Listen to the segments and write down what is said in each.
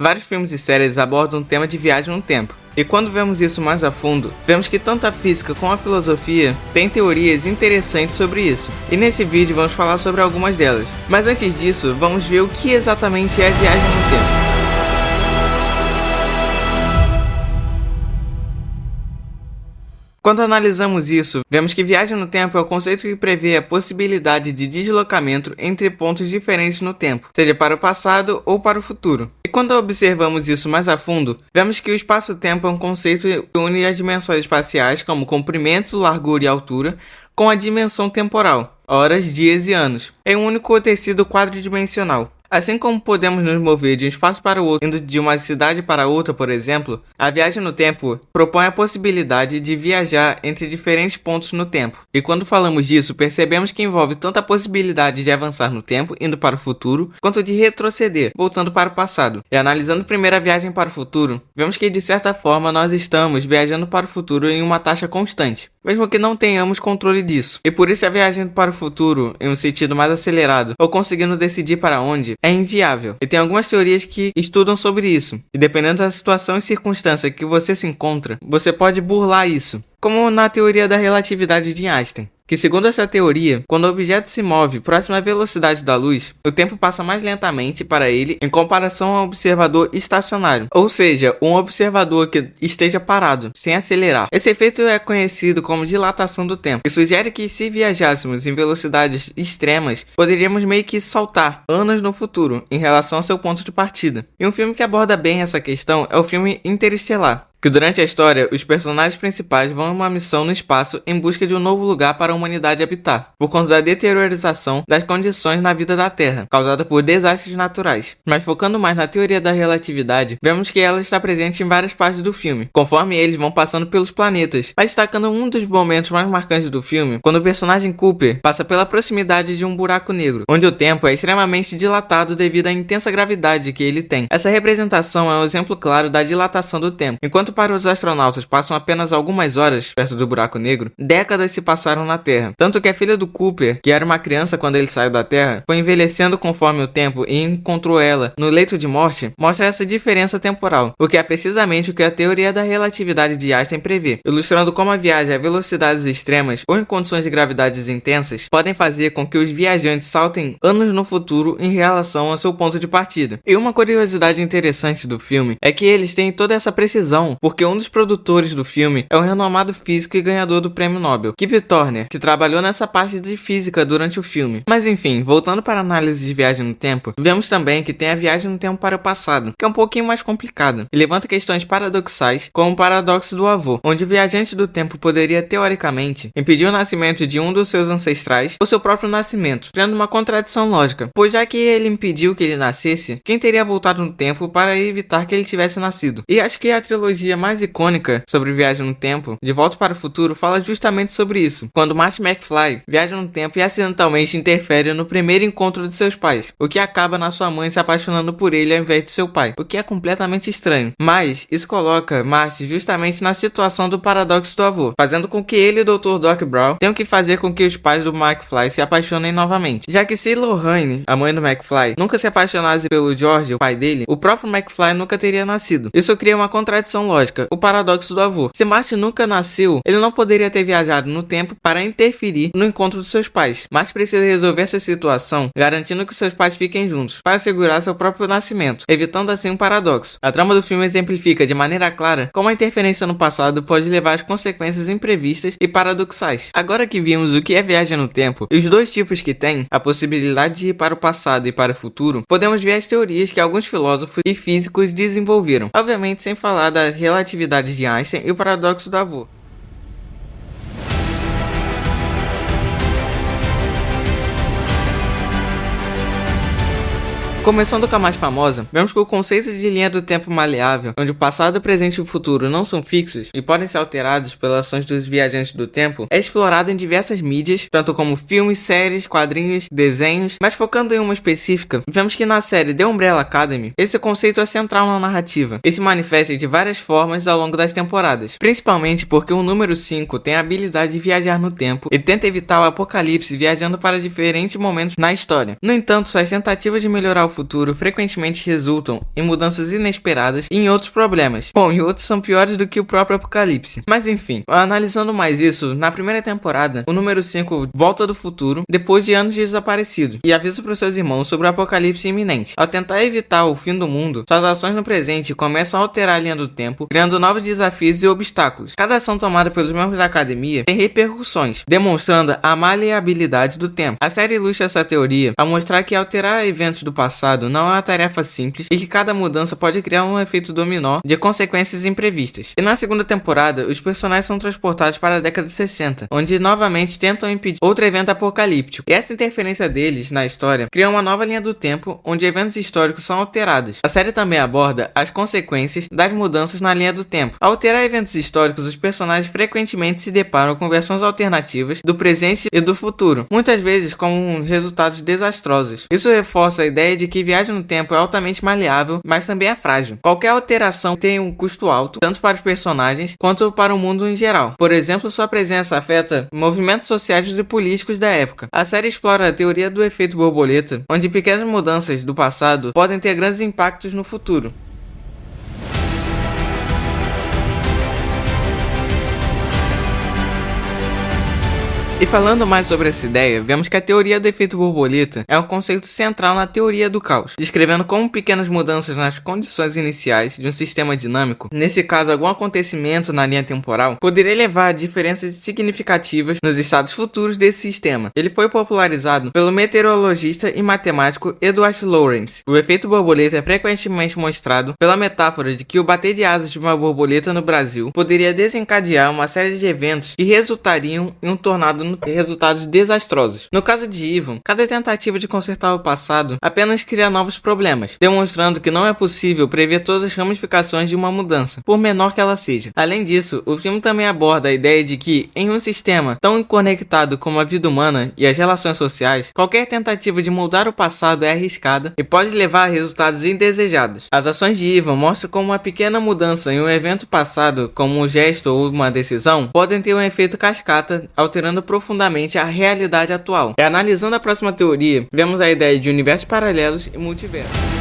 Vários filmes e séries abordam o tema de viagem no tempo. E quando vemos isso mais a fundo, vemos que tanto a física como a filosofia têm teorias interessantes sobre isso. E nesse vídeo vamos falar sobre algumas delas. Mas antes disso, vamos ver o que exatamente é a viagem no tempo. Quando analisamos isso, vemos que viagem no tempo é o conceito que prevê a possibilidade de deslocamento entre pontos diferentes no tempo, seja para o passado ou para o futuro. E quando observamos isso mais a fundo, vemos que o espaço-tempo é um conceito que une as dimensões espaciais, como comprimento, largura e altura, com a dimensão temporal, horas, dias e anos, em um único tecido quadridimensional. Assim como podemos nos mover de um espaço para o outro, indo de uma cidade para outra, por exemplo, a viagem no tempo propõe a possibilidade de viajar entre diferentes pontos no tempo. E quando falamos disso, percebemos que envolve tanto a possibilidade de avançar no tempo, indo para o futuro, quanto de retroceder, voltando para o passado. E analisando primeiro a viagem para o futuro, vemos que de certa forma nós estamos viajando para o futuro em uma taxa constante, mesmo que não tenhamos controle disso. E por isso a viagem para o futuro, em um sentido mais acelerado, ou conseguindo decidir para onde, é inviável. E tem algumas teorias que estudam sobre isso. E dependendo da situação e circunstância que você se encontra, você pode burlar isso. Como na teoria da relatividade de Einstein, que segundo essa teoria, quando o objeto se move próximo à velocidade da luz, o tempo passa mais lentamente para ele em comparação ao observador estacionário, ou seja, um observador que esteja parado, sem acelerar. Esse efeito é conhecido como dilatação do tempo, e sugere que se viajássemos em velocidades extremas, poderíamos meio que saltar anos no futuro em relação ao seu ponto de partida. E um filme que aborda bem essa questão é o filme Interestelar, que durante a história, os personagens principais vão em uma missão no espaço em busca de um novo lugar para a humanidade habitar, por conta da deteriorização das condições na vida da Terra, causada por desastres naturais. Mas focando mais na teoria da relatividade, vemos que ela está presente em várias partes do filme, conforme eles vão passando pelos planetas, mas destacando um dos momentos mais marcantes do filme, quando o personagem Cooper passa pela proximidade de um buraco negro, onde o tempo é extremamente dilatado devido à intensa gravidade que ele tem. Essa representação é um exemplo claro da dilatação do tempo. Enquanto para os astronautas passam apenas algumas horas perto do buraco negro, décadas se passaram na Terra. Tanto que a filha do Cooper, que era uma criança quando ele saiu da Terra, foi envelhecendo conforme o tempo e encontrou ela no leito de morte, mostra essa diferença temporal, o que é precisamente o que a teoria da relatividade de Einstein prevê, ilustrando como a viagem a velocidades extremas ou em condições de gravidades intensas podem fazer com que os viajantes saltem anos no futuro em relação ao seu ponto de partida. E uma curiosidade interessante do filme é que eles têm toda essa precisão, porque um dos produtores do filme é o renomado físico e ganhador do prêmio Nobel, Kip Thorne, que trabalhou nessa parte de física durante o filme. Mas enfim, voltando para a análise de viagem no tempo, vemos também que tem a viagem no tempo para o passado, que é um pouquinho mais complicada, e levanta questões paradoxais, como o paradoxo do avô, onde o viajante do tempo poderia, teoricamente, impedir o nascimento de um dos seus ancestrais ou seu próprio nascimento, criando uma contradição lógica, pois já que ele impediu que ele nascesse, quem teria voltado no tempo para evitar que ele tivesse nascido? E acho que a trilogia mais icônica sobre viagem no tempo, De Volta para o Futuro, fala justamente sobre isso, quando Marty McFly viaja no tempo e acidentalmente interfere no primeiro encontro de seus pais, o que acaba na sua mãe se apaixonando por ele ao invés de seu pai, o que é completamente estranho. Mas isso coloca Marty justamente na situação do paradoxo do avô, fazendo com que ele e o Dr. Doc Brown tenham que fazer com que os pais do McFly se apaixonem novamente, já que se Lorraine, a mãe do McFly, nunca se apaixonasse pelo George, o pai dele, o próprio McFly nunca teria nascido. Isso cria uma contradição lógica, o paradoxo do avô. Se Marty nunca nasceu, ele não poderia ter viajado no tempo para interferir no encontro dos seus pais. Marty precisa resolver essa situação, garantindo que seus pais fiquem juntos, para assegurar seu próprio nascimento, evitando assim um paradoxo. A trama do filme exemplifica de maneira clara como a interferência no passado pode levar às consequências imprevistas e paradoxais. Agora que vimos o que é viagem no tempo e os dois tipos que tem, a possibilidade de ir para o passado e para o futuro, podemos ver as teorias que alguns filósofos e físicos desenvolveram, obviamente sem falar da relatividade de Einstein e o paradoxo do avô. Começando com a mais famosa, vemos que o conceito de linha do tempo maleável, onde o passado, o presente e o futuro não são fixos e podem ser alterados pelas ações dos viajantes do tempo, é explorado em diversas mídias, tanto como filmes, séries, quadrinhos, desenhos, mas focando em uma específica, vemos que na série The Umbrella Academy, esse conceito é central na narrativa e se manifesta de várias formas ao longo das temporadas, principalmente porque o número 5 tem a habilidade de viajar no tempo e tenta evitar o apocalipse viajando para diferentes momentos na história. No entanto, suas tentativas de melhorar o futuro frequentemente resultam em mudanças inesperadas e em outros problemas. Bom, e outros são piores do que o próprio apocalipse. Mas enfim, analisando mais isso, na primeira temporada, o número 5 volta do futuro depois de anos de desaparecido e avisa para os seus irmãos sobre o apocalipse iminente. Ao tentar evitar o fim do mundo, suas ações no presente começam a alterar a linha do tempo, criando novos desafios e obstáculos. Cada ação tomada pelos membros da academia tem repercussões, demonstrando a maleabilidade do tempo. A série ilustra essa teoria ao mostrar que alterar eventos do passado não é uma tarefa simples e que cada mudança pode criar um efeito dominó de consequências imprevistas. E na segunda temporada, os personagens são transportados para a década de 60, onde novamente tentam impedir outro evento apocalíptico. E essa interferência deles na história cria uma nova linha do tempo, onde eventos históricos são alterados. A série também aborda as consequências das mudanças na linha do tempo. Ao alterar eventos históricos, os personagens frequentemente se deparam com versões alternativas do presente e do futuro, muitas vezes com resultados desastrosos. Isso reforça a ideia de que viagem no tempo é altamente maleável, mas também é frágil. Qualquer alteração tem um custo alto, tanto para os personagens quanto para o mundo em geral. Por exemplo, sua presença afeta movimentos sociais e políticos da época. A série explora a teoria do efeito borboleta, onde pequenas mudanças do passado podem ter grandes impactos no futuro. E falando mais sobre essa ideia, vemos que a teoria do efeito borboleta é um conceito central na teoria do caos, descrevendo como pequenas mudanças nas condições iniciais de um sistema dinâmico, nesse caso algum acontecimento na linha temporal, poderia levar a diferenças significativas nos estados futuros desse sistema. Ele foi popularizado pelo meteorologista e matemático Edward Lorenz. O efeito borboleta é frequentemente mostrado pela metáfora de que o bater de asas de uma borboleta no Brasil poderia desencadear uma série de eventos que resultariam em um tornado resultados desastrosos. No caso de Ivan, cada tentativa de consertar o passado apenas cria novos problemas, demonstrando que não é possível prever todas as ramificações de uma mudança, por menor que ela seja. Além disso, o filme também aborda a ideia de que, em um sistema tão conectado como a vida humana e as relações sociais, qualquer tentativa de mudar o passado é arriscada e pode levar a resultados indesejados. As ações de Ivan mostram como uma pequena mudança em um evento passado, como um gesto ou uma decisão, podem ter um efeito cascata, alterando profundamente a realidade atual. E analisando a próxima teoria, vemos a ideia de universos paralelos e multiversos.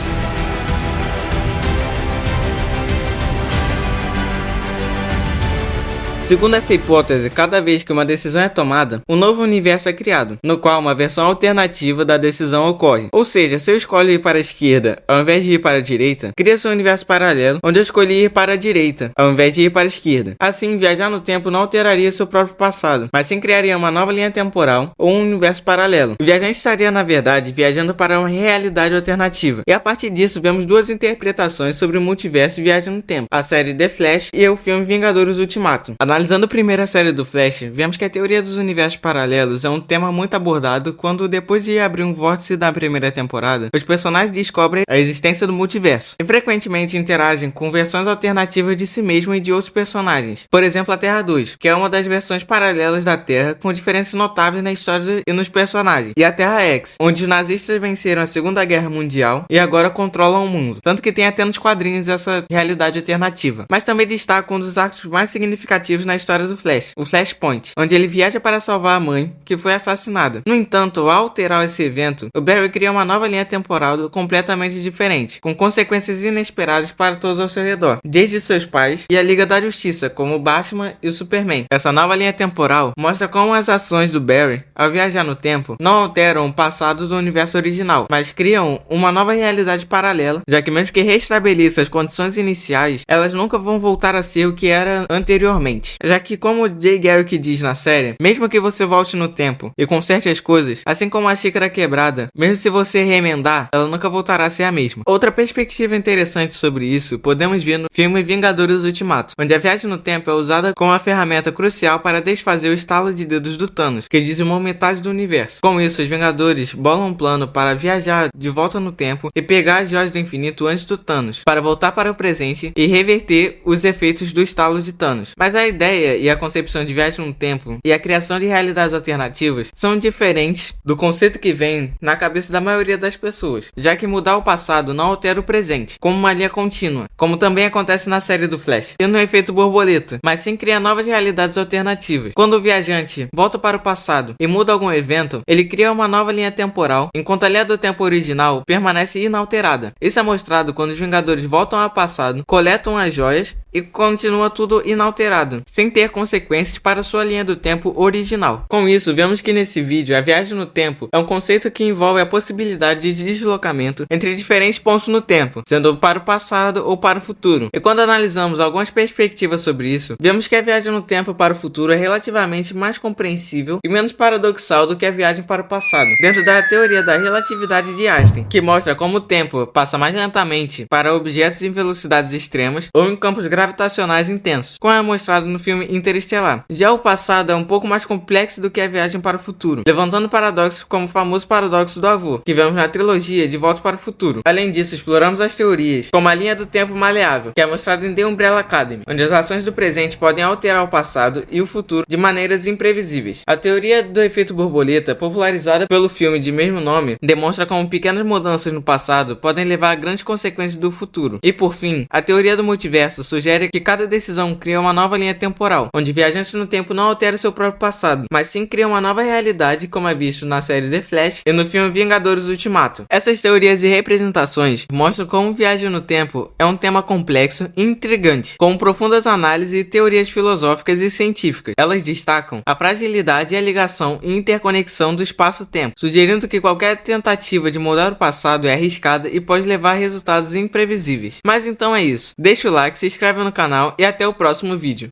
Segundo essa hipótese, cada vez que uma decisão é tomada, um novo universo é criado, no qual uma versão alternativa da decisão ocorre. Ou seja, se eu escolho ir para a esquerda ao invés de ir para a direita, cria-se um universo paralelo onde eu escolhi ir para a direita ao invés de ir para a esquerda. Assim, viajar no tempo não alteraria seu próprio passado, mas sim criaria uma nova linha temporal ou um universo paralelo. O viajante estaria, na verdade, viajando para uma realidade alternativa. E a partir disso, vemos duas interpretações sobre o multiverso e viagem no tempo: a série The Flash e o filme Vingadores Ultimato. Analisando primeiro a série do Flash, vemos que a teoria dos universos paralelos é um tema muito abordado quando, depois de abrir um vórtice da primeira temporada, os personagens descobrem a existência do multiverso e frequentemente interagem com versões alternativas de si mesmo e de outros personagens. Por exemplo, a Terra 2, que é uma das versões paralelas da Terra com diferenças notáveis na história e nos personagens, e a Terra X, onde os nazistas venceram a Segunda Guerra Mundial e agora controlam o mundo, tanto que tem até nos quadrinhos essa realidade alternativa. Mas também destaca um dos arcos mais significativos na história do Flash, o Flashpoint, onde ele viaja para salvar a mãe, que foi assassinada. No entanto, ao alterar esse evento, o Barry cria uma nova linha temporal completamente diferente, com consequências inesperadas para todos ao seu redor, desde seus pais e a Liga da Justiça, como o Batman e o Superman. Essa nova linha temporal mostra como as ações do Barry, ao viajar no tempo, não alteram o passado do universo original, mas criam uma nova realidade paralela, já que mesmo que restabeleça as condições iniciais, elas nunca vão voltar a ser o que era anteriormente. Já que, como o Jay Garrick diz na série, mesmo que você volte no tempo e conserte as coisas, assim como a xícara quebrada, mesmo se você remendar, ela nunca voltará a ser a mesma. Outra perspectiva interessante sobre isso podemos ver no filme Vingadores Ultimato, onde a viagem no tempo é usada como uma ferramenta crucial para desfazer o estalo de dedos do Thanos, que dizimou metade do universo. Com isso, os Vingadores bolam um plano para viajar de volta no tempo e pegar as joias do infinito antes do Thanos, para voltar para o presente e reverter os efeitos do estalo de Thanos. Mas a ideia ideia e a concepção de viagem no tempo e a criação de realidades alternativas são diferentes do conceito que vem na cabeça da maioria das pessoas, já que mudar o passado não altera o presente, como uma linha contínua, como também acontece na série do Flash, tendo um efeito borboleta, mas sim cria novas realidades alternativas. Quando o viajante volta para o passado e muda algum evento, ele cria uma nova linha temporal, enquanto a linha do tempo original permanece inalterada. Isso é mostrado quando os Vingadores voltam ao passado, coletam as joias e continua tudo inalterado, sem ter consequências para sua linha do tempo original. Com isso, vemos que nesse vídeo a viagem no tempo é um conceito que envolve a possibilidade de deslocamento entre diferentes pontos no tempo, sendo para o passado ou para o futuro. E quando analisamos algumas perspectivas sobre isso, vemos que a viagem no tempo para o futuro é relativamente mais compreensível e menos paradoxal do que a viagem para o passado, dentro da teoria da relatividade de Einstein, que mostra como o tempo passa mais lentamente para objetos em velocidades extremas ou em campos gravitacionais intensos, como é mostrado no filme Interestelar. Já o passado é um pouco mais complexo do que a viagem para o futuro, levantando paradoxos como o famoso paradoxo do avô, que vemos na trilogia De Volta para o Futuro. Além disso, exploramos as teorias, como a linha do tempo maleável, que é mostrada em The Umbrella Academy, onde as ações do presente podem alterar o passado e o futuro de maneiras imprevisíveis. A teoria do efeito borboleta, popularizada pelo filme de mesmo nome, demonstra como pequenas mudanças no passado podem levar a grandes consequências do futuro. E por fim, a teoria do multiverso sugere que cada decisão cria uma nova linha temporal, onde viajantes no tempo não alteram seu próprio passado, mas sim criam uma nova realidade, como é visto na série The Flash e no filme Vingadores Ultimato. Essas teorias e representações mostram como viagem no tempo é um tema complexo e intrigante, com profundas análises e teorias filosóficas e científicas. Elas destacam a fragilidade e a ligação e interconexão do espaço-tempo, sugerindo que qualquer tentativa de mudar o passado é arriscada e pode levar a resultados imprevisíveis. Mas então é isso. Deixa o like, se inscreve no canal e até o próximo vídeo.